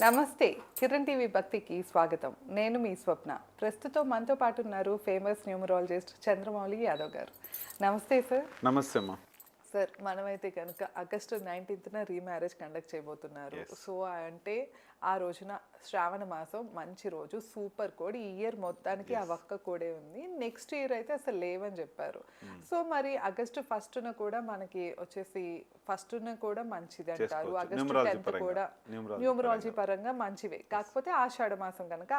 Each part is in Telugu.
నమస్తే కిరణ్ టీవీ భక్తికి స్వాగతం. నేను మీ స్వప్న. ప్రస్తుతం మనతో పాటు ఉన్నారు ఫేమస్ న్యూమరాలజిస్ట్ చంద్రమౌళి యాదవ్ గారు. నమస్తే సార్. నమస్తే అమ్మా. సార్, మనమైతే కనుక ఆగస్టు 19న రీమ్యారేజ్ కండక్ట్ చేయబోతున్నారు. సో అంటే ఆ రోజున శ్రావణ మాసం మంచి రోజు, సూపర్ కోడ్. ఈ ఇయర్ మొత్తానికి ఆ ఒక్క కోడే ఉంది. నెక్స్ట్ ఇయర్ అయితే అసలు లేవని చెప్పారు. సో మరి ఆగస్టు 1న కూడా మనకి వచ్చేసి ఫస్ట్న కూడా మంచిది అంటారు. ఆగస్టు 10th కూడా న్యూమరాలజీ పరంగా మంచివే. కాకపోతే ఆషాఢ మాసం కనుక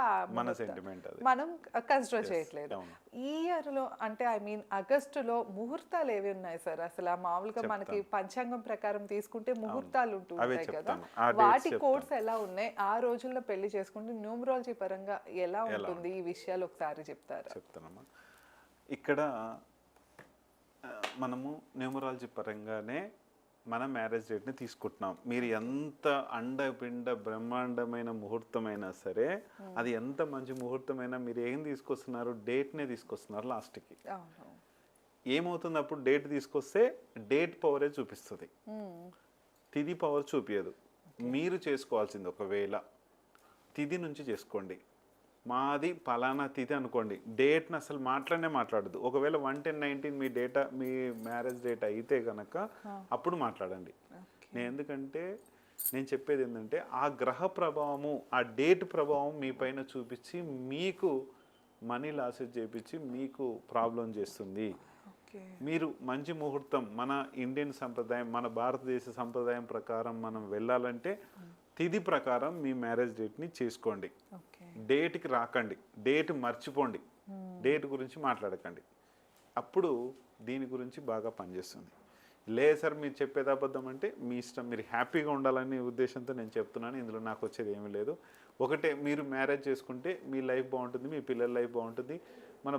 మనం కన్సిడర్ చేయట్లేదు. ఈ ఇయర్ లో అంటే ఆగస్టులో ముహూర్తాలు ఏవి ఉన్నాయి సార్? అసలు మామూలుగా మనకి పంచాంగం ప్రకారం తీసుకుంటే ముహూర్తాలు ఉంటూ ఉంటాయి కదా, వాటి కోడ్స్ ఎలా ఉన్నాయి? ఆ రోజుల్లో పెళ్లి చేసుకుంటే న్యూమరాలజీ పరంగా ఎలా ఉంటుంది? ఈ విషయాలు ఒకసారి చెప్తారా? చెప్తానమ్మా. ఇక్కడ మనము న్యూమరాలజీ పరంగానే మన మ్యారేజ్ డేట్ని తీసుకుంటున్నాం. మీరు ఎంత అండపిండ బ్రహ్మాండమైన ముహూర్తమైనా సరే, అది ఎంత మంచి ముహూర్తమైనా మీరు ఏం తీసుకొస్తున్నారు? డేట్నే తీసుకొస్తున్నారు. లాస్ట్కి ఏమవుతుంది? అప్పుడు డేట్ తీసుకొస్తే డేట్ పవరే చూపిస్తుంది, తిథి పవర్ చూపించదు. మీరు చేసుకోవాల్సింది ఒకవేళ తిథి నుంచి చేసుకోండి. మాది పలానా తిథి అనుకోండి, డేట్ని అసలు మాట్లాడదు. ఒకవేళ 1/10/19 మీ మ్యారేజ్ డేట్ అయితే కనుక అప్పుడు మాట్లాడండి. ఎందుకంటే నేను చెప్పేది ఏంటంటే, ఆ గ్రహ ప్రభావము, ఆ డేట్ ప్రభావం మీ పైన చూపించి మీకు మనీ లాసెస్ చేపించి మీకు ప్రాబ్లం చేస్తుంది. మీరు మంచి ముహూర్తం, మన ఇండియన్ సంప్రదాయం, మన భారతదేశ సంప్రదాయం ప్రకారం మనం వెళ్ళాలంటే తిథి ప్రకారం మీ మ్యారేజ్ డేట్ని చేసుకోండి. డేట్కి రాకండి, డేట్ మర్చిపోండి, డేట్ గురించి మాట్లాడకండి. అప్పుడు దీని గురించి బాగా పనిచేస్తుంది. లేదు సార్ మీరు చెప్పేది అబద్ధం అంటే మీ ఇష్టం, మీరు హ్యాపీగా ఉండాలనే ఉద్దేశంతో నేను చెప్తున్నాను. ఇందులో నాకు వచ్చేది ఏమీ లేదు. ఒకటే, మీరు మ్యారేజ్ చేసుకుంటే మీ లైఫ్ బాగుంటుంది, మీ పిల్లల లైఫ్ బాగుంటుంది. మన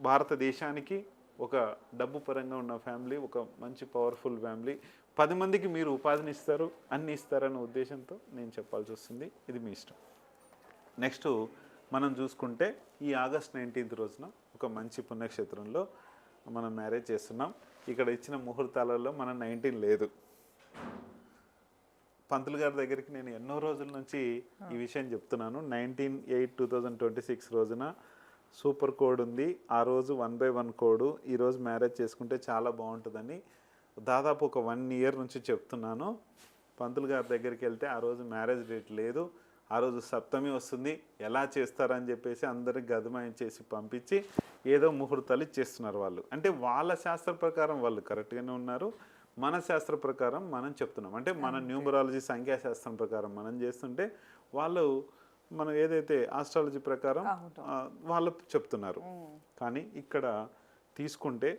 భారతదేశానికి ఒక డబ్బు పరంగా ఉన్న ఫ్యామిలీ, ఒక మంచి పవర్ఫుల్ ఫ్యామిలీ, 10 మందికి మీరు ఉపాధిని ఇస్తారు, అన్ని ఇస్తారన్న ఉద్దేశంతో నేను చెప్పాల్సి వస్తుంది. ఇది మీ ఇష్టం. నెక్స్ట్ మనం చూసుకుంటే ఈ ఆగస్ట్ 19th రోజున ఒక మంచి పుణ్యక్షేత్రంలో మనం మ్యారేజ్ చేస్తున్నాం. ఇక్కడ ఇచ్చిన ముహూర్తాలలో మన 19 లేదు. పంతులు గారి దగ్గరికి నేను ఎన్నో రోజుల నుంచి ఈ విషయం చెప్తున్నాను. 19/8/2026 రోజున సూపర్ కోడ్ ఉంది. ఆ రోజు 1/1 కోడ్. ఈరోజు మ్యారేజ్ చేసుకుంటే చాలా బాగుంటుందని దాదాపు ఒక 1 year నుంచి చెప్తున్నాను. పంతులు గారి దగ్గరికి వెళ్తే ఆ రోజు మ్యారేజ్ డేట్ లేదు, ఆ రోజు సప్తమి వస్తుంది, ఎలా చేస్తారని చెప్పేసి అందరికి గదమాయించేసి పంపించి ఏదో ముహూర్తాలు ఇచ్చేస్తున్నారు వాళ్ళు. అంటే వాళ్ళ శాస్త్ర ప్రకారం వాళ్ళు కరెక్ట్గానే ఉన్నారు, మన శాస్త్ర ప్రకారం మనం చెప్తున్నాం. అంటే మన న్యూమరాలజీ సంఖ్యాశాస్త్రం ప్రకారం మనం చేస్తుంటే వాళ్ళు మనం ఏదైతే ఆస్ట్రాలజీ ప్రకారం వాళ్ళు చెప్తున్నారు. కానీ ఇక్కడ తీసుకుంటే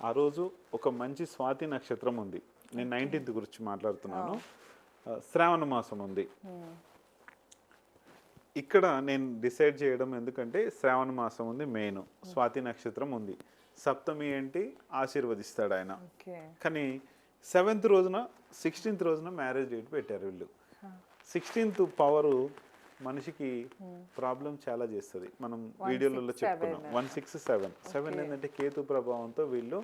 ఆ రోజు ఒక మంచి స్వాతి నక్షత్రం ఉంది. నేను 19th గురించి మాట్లాడుతున్నాను. శ్రావణ మాసం ఉంది. ఇక్కడ నేను డిసైడ్ చేయడం ఎందుకంటే శ్రావణ మాసం ఉంది, మెయిన్ స్వాతి నక్షత్రం ఉంది. సప్తమి ఏంటి, ఆశీర్వదిస్తాడు ఆయన. కానీ 7th రోజున 16th రోజున మ్యారేజ్ డేట్ పెట్టారు వీళ్ళు. 16th పవరు మనిషికి ప్రాబ్లం చాలా చేస్తుంది. మనం వీడియోలలో చెప్పుకున్నాం. 167 ఏంటంటే కేతు ప్రభావంతో వీళ్ళు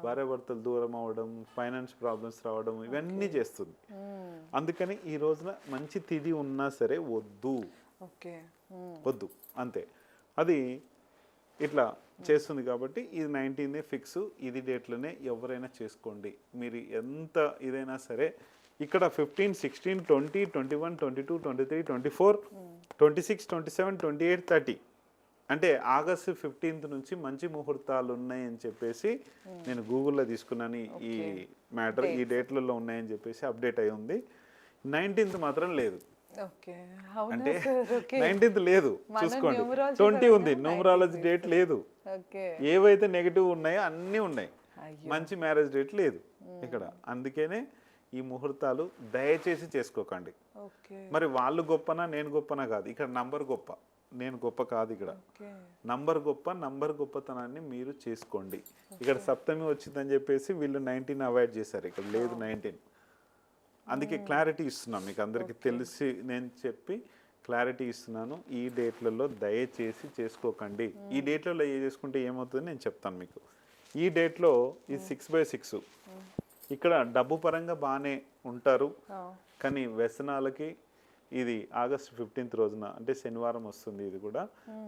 భార్యాభర్తలు దూరం అవ్వడం, ఫైనాన్స్ ప్రాబ్లమ్స్ రావడం, ఇవన్నీ చేస్తుంది. అందుకని ఈ రోజున మంచి తిథి ఉన్నా సరే వద్దు వద్దు అంతే. అది ఇట్లా చేస్తుంది కాబట్టి ఇది 19 ఫిక్స్. ఇది డేట్లోనే ఎవరైనా చేసుకోండి. మీరు ఎంత ఇదైనా సరే ఇక్కడ 15, 16, 20, 21, 22, 23, 24, 26, 27, 28, 30 అంటే ఆగస్టు 15th నుంచి మంచి ముహూర్తాలు ఉన్నాయని చెప్పేసి నేను గూగుల్లో తీసుకున్నాను. ఈ మ్యాటర్ ఈ డేట్లలో ఉన్నాయని చెప్పేసి అప్డేట్ అయి ఉంది. 19th మాత్రం లేదు. అంటే 19th లేదు, చూసుకోండి. 20 ఉంది, న్యూమరాలజీ డేట్ లేదు. ఏవైతే నెగిటివ్ ఉన్నాయో అన్నీ ఉన్నాయి, మంచి మ్యారేజ్ డేట్ లేదు ఇక్కడ. అందుకనే ఈ ముహూర్తాలు దయచేసి చేసుకోకండి. మరి వాళ్ళు గొప్పనా నేను గొప్పనా కాదు, ఇక్కడ నంబర్ గొప్ప, నేను గొప్ప కాదు. ఇక్కడ నంబర్ గొప్ప, నంబర్ గొప్పతనాన్ని మీరు చేసుకోండి. ఇక్కడ సప్తమి వచ్చిందని చెప్పేసి వీళ్ళు 19 అవాయిడ్ చేశారు, ఇక్కడ లేదు 19. అందుకే క్లారిటీ ఇస్తున్నాను మీకు అందరికీ తెలిసి నేను చెప్పి క్లారిటీ ఇస్తున్నాను. ఈ డేట్లలో దయచేసి చేసుకోకండి. ఈ డేట్లలో చేసుకుంటే ఏమవుతుందో నేను చెప్తాను మీకు. ఈ డేట్లో ఈ 6/6 ఇక్కడ డబ్బు పరంగా బాగానే ఉంటారు, కానీ వ్యసనాలకి ఇది ఆగస్ట్ 15th రోజున అంటే శనివారం వస్తుంది. ఇది కూడా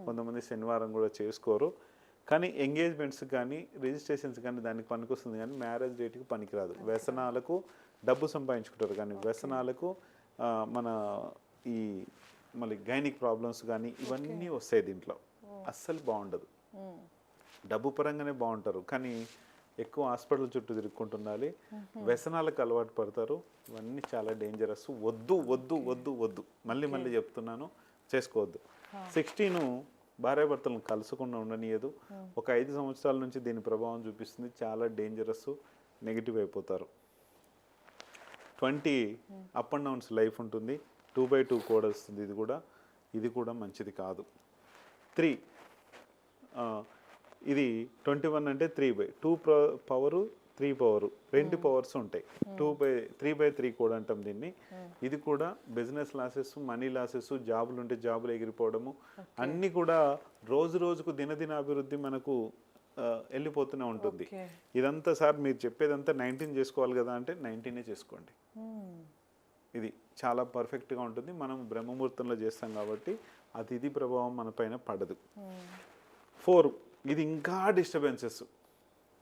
కొంతమంది శనివారం కూడా చేసుకోరు, కానీ ఎంగేజ్మెంట్స్ కానీ రిజిస్ట్రేషన్స్ కానీ దానికి పనికొస్తుంది, కానీ మ్యారేజ్ డేట్కి పనికిరాదు. వ్యసనాలకు డబ్బు సంపాదించుకుంటారు, కానీ వ్యసనాలకు మన ఈ మళ్ళీ గైనిక్ ప్రాబ్లమ్స్ కానీ ఇవన్నీ వస్తాయి. దీంట్లో అస్సలు బాగుండదు. డబ్బు పరంగానే బాగుంటారు, కానీ ఎక్కువ హాస్పిటల్ చుట్టూ తిరుక్కుంటుండాలి, వ్యసనాలకు అలవాటు పడతారు. ఇవన్నీ చాలా డేంజరస్. వద్దు వద్దు వద్దు వద్దు, మళ్ళీ మళ్ళీ చెప్తున్నాను, చేసుకోవద్దు. 16 భార్యాభర్తలను కలుసుకుండా ఉండనియదు. ఒక 5 సంవత్సరాల నుంచి దీని ప్రభావం చూపిస్తుంది. చాలా డేంజరస్, నెగిటివ్ అయిపోతారు. 20 అప్ అండ్ డౌన్స్ లైఫ్ ఉంటుంది. 2/2 కోడ్ వస్తుంది. ఇది కూడా మంచిది కాదు. 3 ఇది 21 అంటే 3/2 పవరు 3 పవరు 2 పవర్స్ ఉంటాయి. 3/3 కోడ్ అంటాం దీన్ని. ఇది కూడా బిజినెస్ లాసెస్, మనీ లాసెస్, జాబులు ఉంటే జాబులు ఎగిరిపోవడము, అన్నీ కూడా రోజు రోజుకు దినదినాభివృద్ధి మనకు వెళ్ళిపోతూనే ఉంటుంది. ఇదంతా సార్ మీరు చెప్పేదంతా 19 చేసుకోవాలి కదా అంటే 19 చేసుకోండి. ఇది చాలా పర్ఫెక్ట్గా ఉంటుంది. మనం బ్రహ్మముహూర్తంలో చేస్తాం కాబట్టి ఆ తిథి ప్రభావం మన పైన పడదు. 4 ఇది ఇంకా డిస్టర్బెన్సెస్,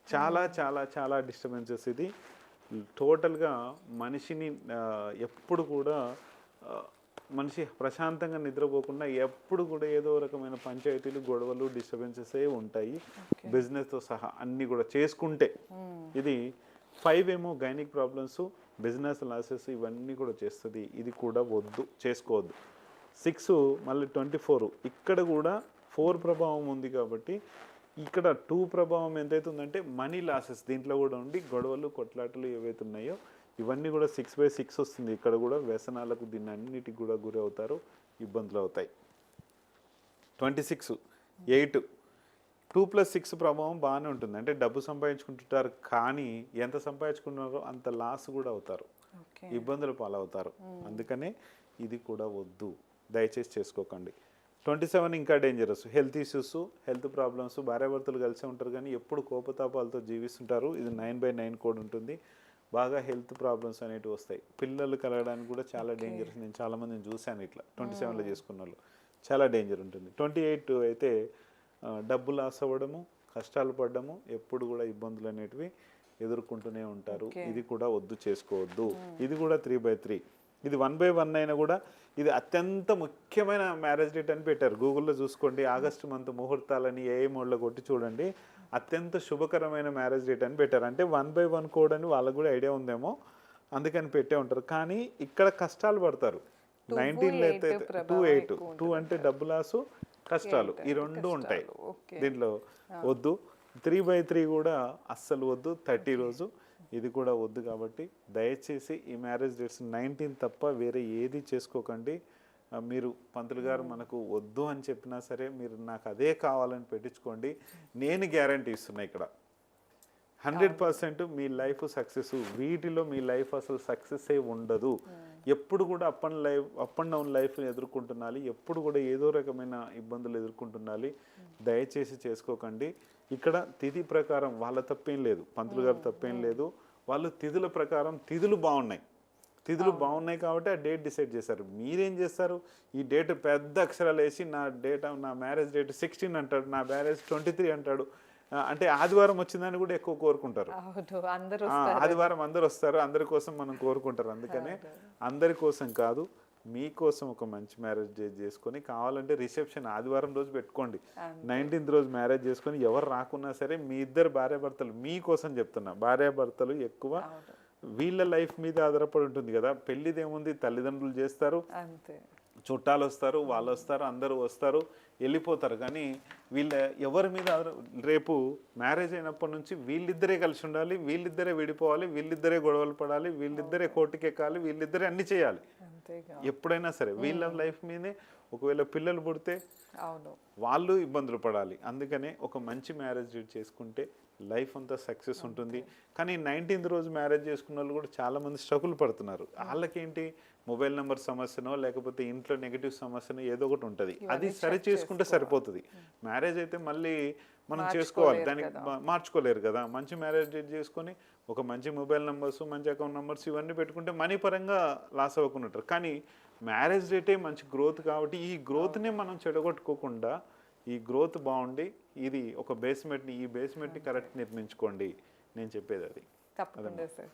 చాలా చాలా చాలా డిస్టర్బెన్సెస్. ఇది టోటల్గా మనిషిని ఎప్పుడు కూడా మనిషి ప్రశాంతంగా నిద్రపోకుండా ఎప్పుడు కూడా ఏదో రకమైన పంచాయతీలు, గొడవలు, డిస్టర్బెన్సెస్ ఉంటాయి, బిజినెస్తో సహా అన్నీ కూడా చేసుకుంటే. ఇది 5 ఏమో గైనిక్ ప్రాబ్లమ్స్, బిజినెస్ లాసెస్ ఇవన్నీ కూడా చేస్తుంది. ఇది కూడా వద్దు, చేసుకోవద్దు. 6 మళ్ళీ 24 ఇక్కడ కూడా 4 ప్రభావం ఉంది కాబట్టి ఇక్కడ 2 ప్రభావం ఎంతైతే ఉందంటే మనీ లాసెస్ దీంట్లో కూడా ఉండి గొడవలు, కొట్లాటలు ఏవైతే ఉన్నాయో ఇవన్నీ కూడా 6/6 వస్తుంది. ఇక్కడ కూడా వ్యసనాలకు దీన్ని అన్నిటికి కూడా గురి అవుతారు, ఇబ్బందులు అవుతాయి. 26 8 2+6 ప్రభావం బాగానే ఉంటుంది. అంటే డబ్బు సంపాదించుకుంటుంటారు, కానీ ఎంత సంపాదించుకున్నారో అంత లాస్ కూడా అవుతారు, ఇబ్బందులు పాలవుతారు. అందుకనే ఇది కూడా వద్దు, దయచేసి చేసుకోకండి. 27 ఇంకా dangerous. Health issues, health problems, భార్యాభర్తలు కలిసే ఉంటారు కానీ ఎప్పుడు కోపతాపాలతో జీవిస్తుంటారు. ఇది 9/9 కోడ్ ఉంటుంది. బాగా హెల్త్ ప్రాబ్లమ్స్ అనేవి వస్తాయి. పిల్లలు కలగడానికి కూడా చాలా డేంజరస్. నేను చాలామందిని చూశాను ఇట్లా 27లో చేసుకున్న వాళ్ళు, చాలా డేంజర్ ఉంటుంది. 28 అయితే డబ్బు లాస్ అవ్వడము, కష్టాలు పడ్డము, ఎప్పుడు కూడా ఇబ్బందులు అనేటివి ఎదుర్కొంటూనే ఉంటారు. ఇది కూడా వద్దు, చేసుకోవద్దు. ఇది కూడా 3/3. ఇది 1/1 అయినా కూడా ఇది అత్యంత ముఖ్యమైన మ్యారేజ్ డేట్ అని పెట్టారు. గూగుల్లో చూసుకోండి, ఆగస్టు మంత్ ముహూర్తాలని ఏ మోడ్లో కొట్టి చూడండి, అత్యంత శుభకరమైన మ్యారేజ్ డేట్ అని పెట్టారు. అంటే 1/1 కోడ్ అని వాళ్ళకు కూడా ఐడియా ఉందేమో, అందుకని పెట్టే ఉంటారు. కానీ ఇక్కడ కష్టాలు పడతారు. 19లో అయితే 2 అంటే డబ్బు లాసు, కష్టాలు, ఈ 2 ఉంటాయి దీంట్లో. వద్దు. 3/3 కూడా అస్సలు వద్దు. 30 రోజు ఇది కూడా వద్దు. కాబట్టి దయచేసి ఈ మ్యారేజ్ డేట్స్ 19 తప్ప వేరే ఏది చేసుకోకండి. మీరు పంతులు గారు మనకు వద్దు అని చెప్పినా సరే మీరు నాకు అదే కావాలని పెట్టించుకోండి. నేను గ్యారంటీ ఇస్తున్నా ఇక్కడ 100% మీ లైఫ్ సక్సెస్. వీటిలో మీ లైఫ్ అసలు సక్సెస్ ఉండదు. ఎప్పుడు కూడా అప్ అండ్ డౌన్ లైఫ్ని ఎదుర్కొంటున్నాలి, ఎప్పుడు కూడా ఏదో రకమైన ఇబ్బందులు ఎదుర్కొంటున్నాలి. దయచేసి చేసుకోకండి. ఇక్కడ తిథి ప్రకారం వాళ్ళ తప్పేం లేదు, పంతులు గారు తప్పేం లేదు. వాళ్ళు తిథుల ప్రకారం తిథులు బాగున్నాయి కాబట్టి ఆ డేట్ డిసైడ్ చేశారు. మీరేం చేస్తారు, ఈ డేట్ పెద్ద అక్షరాలు వేసి నా మ్యారేజ్ డేట్ 16 అంటాడు, నా మ్యారేజ్ 23 అంటాడు. అంటే ఆదివారం వచ్చిందని కూడా ఎక్కువ కోరుకుంటారు. ఆదివారం అందరు వస్తారు, అందరి కోసం మనం కోరుకుంటారు. అందుకనే అందరి కోసం కాదు, మీకోసం ఒక మంచి మ్యారేజ్ డేట్ చేసుకొని, కావాలంటే రిసెప్షన్ ఆదివారం రోజు పెట్టుకోండి, 19th రోజు మ్యారేజ్ చేసుకొని ఎవరు రాకున్నా సరే మీ ఇద్దరు భార్యాభర్తలు, మీకోసం చెప్తున్నా, భార్యాభర్తలు ఎక్కువ వీళ్ళ లైఫ్ మీద ఆధారపడి ఉంటుంది కదా. పెళ్ళిదేముంది, తల్లిదండ్రులు చేస్తారు, చుట్టాలు వస్తారు, వాళ్ళు వస్తారు, అందరూ వస్తారు, వెళ్ళిపోతారు. కానీ వీళ్ళ ఎవరి మీద రేపు మ్యారేజ్ అయినప్పటి నుంచి వీళ్ళిద్దరే కలిసి ఉండాలి, వీళ్ళిద్దరే విడిపోవాలి, వీళ్ళిద్దరే గొడవలు పడాలి, వీళ్ళిద్దరే కోర్టుకి ఎక్కాలి, వీళ్ళిద్దరే అన్ని చేయాలి. ఎప్పుడైనా సరే వీళ్ళ లైఫ్ మీదే ఒకవేళ పిల్లలు పుడితే వాళ్ళు ఇబ్బందులు పడాలి. అందుకనే ఒక మంచి మ్యారేజ్ డేట్ చేసుకుంటే లైఫ్ అంతా సక్సెస్ ఉంటుంది. కానీ 19th రోజు మ్యారేజ్ చేసుకున్న వాళ్ళు కూడా చాలామంది స్ట్రగుల్ పడుతున్నారు. వాళ్ళకేంటి మొబైల్ నెంబర్ సమస్యనో లేకపోతే ఇంట్లో నెగిటివ్ సమస్యనో ఏదో ఒకటి ఉంటుంది. అది సరి చేసుకుంటే సరిపోతుంది. మ్యారేజ్ అయితే మళ్ళీ మనం చేసుకోవాలి, దానికి మార్చుకోలేరు కదా. మంచి మ్యారేజ్ డేట్ చేసుకొని ఒక మంచి మొబైల్ నెంబర్స్, మంచి అకౌంట్ నెంబర్స్ ఇవన్నీ పెట్టుకుంటే మనీ పరంగా లాస్ అవ్వకుండా ఉంటారు. కానీ మ్యారేజ్ డేటే మంచి గ్రోత్ కాబట్టి ఈ గ్రోత్నే మనం చెడగొట్టుకోకుండా ఈ గ్రోత్ బాగుండి ఇది ఒక బేస్మెంట్ని, ఈ బేస్మెంట్ని కరెక్ట్ నిర్మించుకోండి నేను చెప్పేది అది. తప్పకుండా సార్.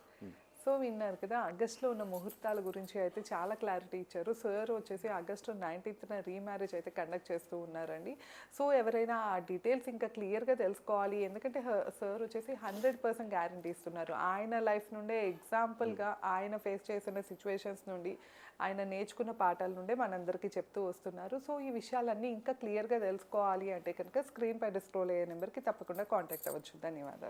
సో విన్నారు కదా, ఆగస్ట్లో ఉన్న ముహూర్తాల గురించి అయితే చాలా క్లారిటీ ఇచ్చారు సార్. వచ్చేసి ఆగస్టు 19th రీమ్యారేజ్ అయితే కండక్ట్ చేస్తూ ఉన్నారండి. సో ఎవరైనా ఆ డీటెయిల్స్ ఇంకా క్లియర్గా తెలుసుకోవాలి, ఎందుకంటే సార్ వచ్చేసి 100% గ్యారంటీ ఇస్తున్నారు. ఆయన లైఫ్ నుండే ఎగ్జాంపుల్గా ఆయన ఫేస్ చేసిన సిచ్యువేషన్స్ నుండి, ఆయన నేర్చుకున్న పాఠాల నుండే మనందరికీ చెప్తూ వస్తున్నారు. సో ఈ విషయాలన్నీ ఇంకా క్లియర్గా తెలుసుకోవాలి అంటే కనుక స్క్రీన్ పైన స్క్రోల్ అయ్యే నెంబర్కి తప్పకుండా కాంటాక్ట్ అవ్వచ్చు. ధన్యవాదాలు.